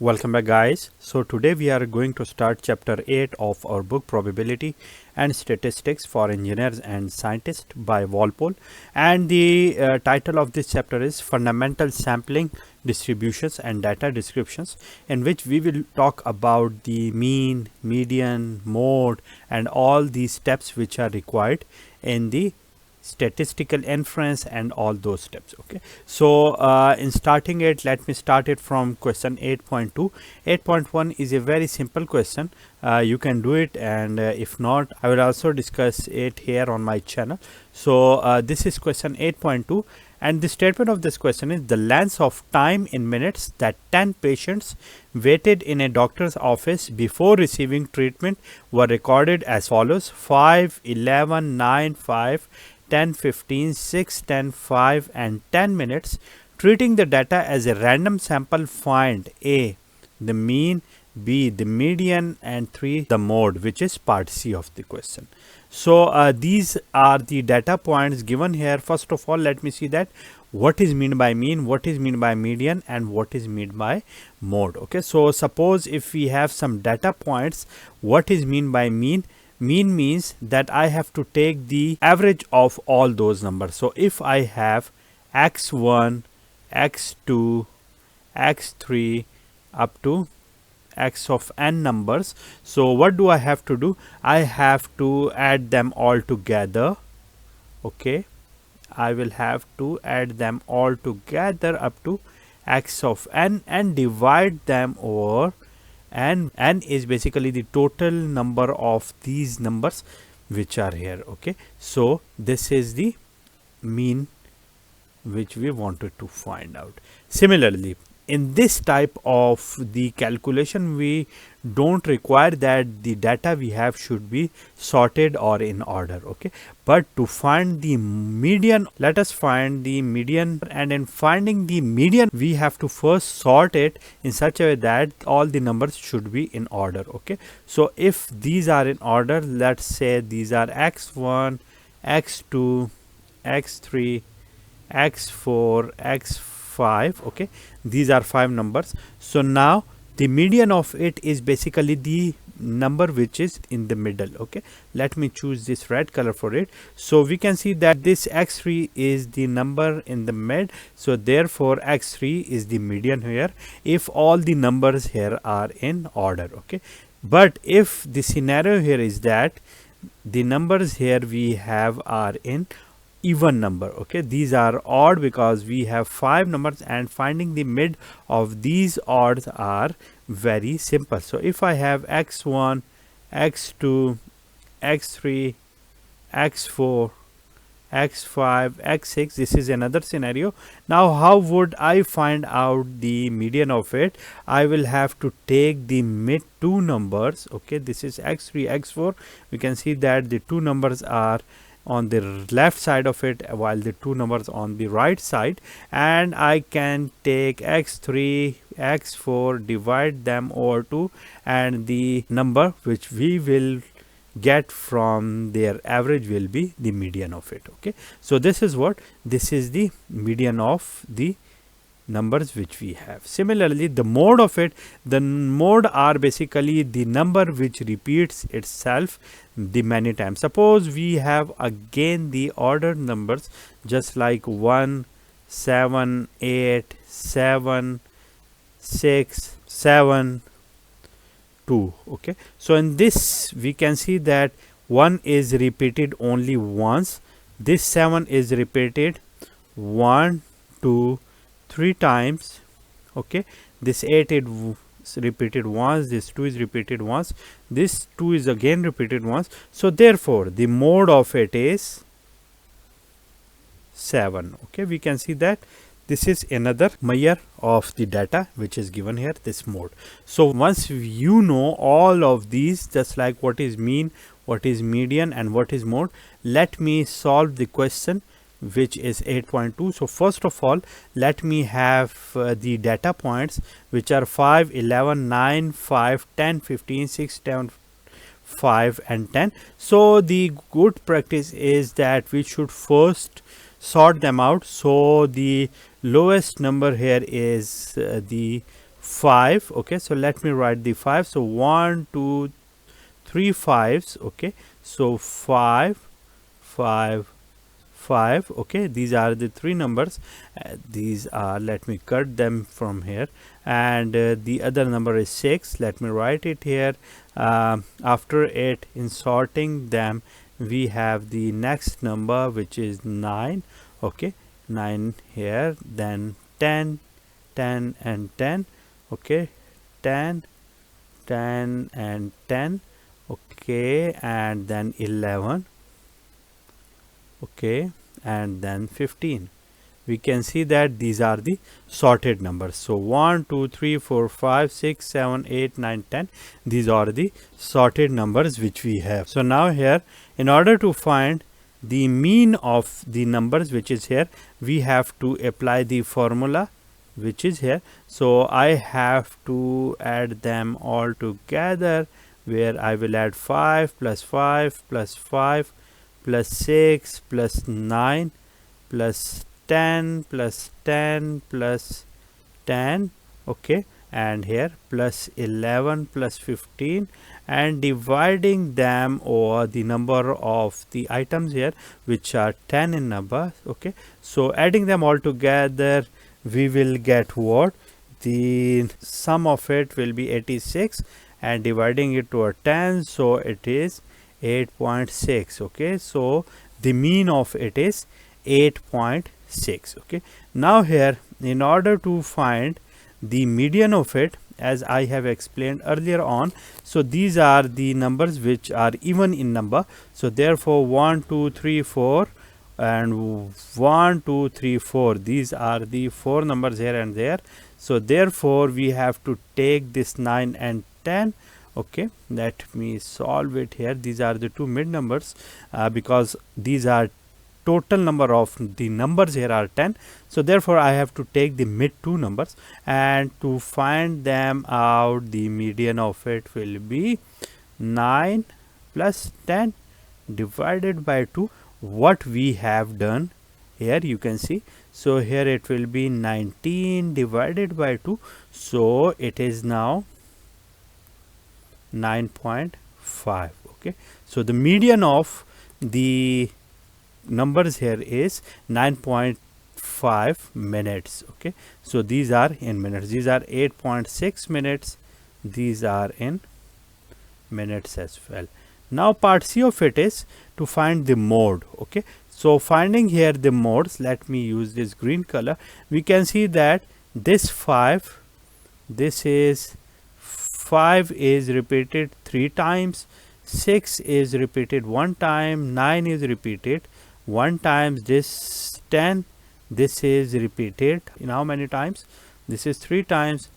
Welcome back, guys. So today we are going to start chapter 8 of our book Probability and Statistics for Engineers and Scientists by Walpole, and the title of this chapter is Fundamental Sampling, Distributions and Data Descriptions, in which we will talk about the mean, median, mode and all these steps which are required in the statistical inference and all those steps. Okay, so in starting it, let me start it from question 8.2. 8.1 is a very simple question. You can do it, and if not, I will also discuss it here on my channel. So this is question 8.2, and the statement of this question is the length of time in minutes that 10 patients waited in a doctor's office before receiving treatment were recorded as follows: 5, 11, 9, 5, 10, 15, 6, 10, 5 and 10 minutes. Treating the data as a random sample, find A, the mean, B, the median and 3, the mode, which is part C of the question. So these are the data points given here. First of all, let me see that what is mean by mean, what is mean by median and what is mean by mode. Okay, so suppose if we have some data points, what is mean by mean? Mean means that I have to take the average of all those numbers. So if I have x1, x2, x3 up to x of n numbers, so what do I have to do? I have to add them all together. Okay, I will have to add them all together up to x of n and divide them over, and n is basically the total number of these numbers which are here. Okay, so this is the mean which we wanted to find out. Similarly, in this type of the calculation, we don't require that the data we have should be sorted or in order. Okay, but to find the median, let us find the median, and in finding the median we have to first sort it in such a way that all the numbers should be in order. Okay, so if these are in order, let's say these are x1, x2, x3, x4, x5. Okay, these are 5 numbers. So now the median of it is basically the number which is in the middle. Okay, let me choose this red color for it. So we can see that this x3 is the number in the mid, so therefore x3 is the median here if all the numbers here are in order. Okay, but if the scenario here is that the numbers here we have are in even number. Okay, these are odd because we have 5 numbers, and finding the mid of these odds are very simple. So if I have x1, x2, x3, x4, x5, x6, this is another scenario. Now how would I find out the median of it? I will have to take the mid 2 numbers. Okay, this is x3, x4. We can see that the 2 numbers are on the left side of it while the 2 numbers on the right side, and I can take x3, x4, divide them over 2, and the number which we will get from their average will be the median of it. Okay, so this is the median of the numbers which we have. Similarly, the mode of it, the mode are basically the number which repeats itself the many times. Suppose we have again the ordered numbers just like 1, 7, 8, 7, 6, 7, 2. Okay, so in this we can see that 1 is repeated only once, this 7 is repeated 1, 2, 3 times. Okay, this 8 is repeated once, this 2 is repeated once, this 2 is again repeated once. So therefore the mode of it is 7. Okay, we can see that this is another measure of the data which is given here, this mode. So once you know all of these, just like what is mean, what is median and what is mode, let me solve the question which is 8.2. So first of all, let me have the data points which are 5, 11, 9, 5, 10, 15, 6, 10, 5 and 10. So the good practice is that we should first sort them out. So the lowest number here is the 5. Okay, so let me write the 5. So 1 2 3 5s. Okay, so 5 5 5. Okay, these are the three numbers. These are, let me cut them from here, and the other number is 6. Let me write it here. After it, in sorting them, we have the next number, which is 9. Okay, 9 here, then 10 10 and 10. Okay, 10 10 and 10. Okay, and then 11. Okay, and then 15. We can see that these are the sorted numbers. So 1 2 3 4 5 6 7 8 9 10, these are the sorted numbers which we have. So now here, in order to find the mean of the numbers which is here, we have to apply the formula which is here. So I have to add them all together, where I will add 5 plus 5 plus 5 plus 6 plus 9 plus 10 plus 10 plus 10. Okay, and here plus 11 plus 15, and dividing them over the number of the items here, which are 10 in number. Okay, so adding them all together, we will get what? The sum of it will be 86, and dividing it to a 10, so it is 8.6. Okay, so the mean of it is 8.6. Okay, now here, in order to find the median of it, as I have explained earlier on, so these are the numbers which are even in number. So therefore 1 2 3 4 and 1 2 3 4, these are the four numbers here and there. So therefore we have to take this 9 and 10. Okay, let me solve it here. These are the two mid numbers, because these are total number of the numbers here are 10. So therefore I have to take the mid two numbers, and to find them out, the median of it will be 9 plus 10 divided by 2. What we have done here, you can see, so here it will be 19 divided by 2, so it is now 9.5. Okay, so the median of the numbers here is 9.5 minutes. Okay, so these are in minutes. These are 8.6 minutes. These are in minutes as well. Now part C of it is to find the mode. Okay, so finding here the modes, let me use this green color. We can see that this 5, this is 5 is repeated 3 times, 6 is repeated 1 time, 9 is repeated 1 times, this 10, this is repeated in how many times? This is 3 times.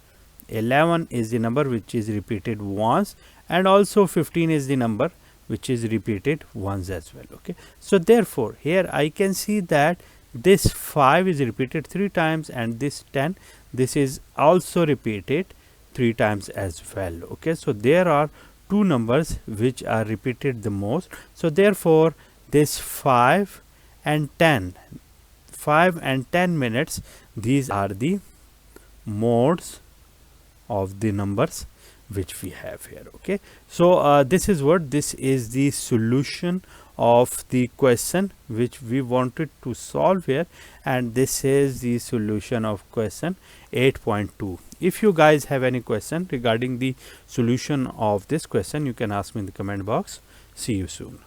11 is the number which is repeated once, and also 15 is the number which is repeated once as well. Okay, so therefore here I can see that this 5 is repeated 3 times, and this 10, this is also repeated 3 times as well. Okay, so there are two numbers which are repeated the most. So therefore this 5 and 10 minutes, these are the modes of the numbers which we have here. Okay, so this is the solution of the question which we wanted to solve here, and this is the solution of question 8.2. If you guys have any question regarding the solution of this question, you can ask me in the comment box. See you soon.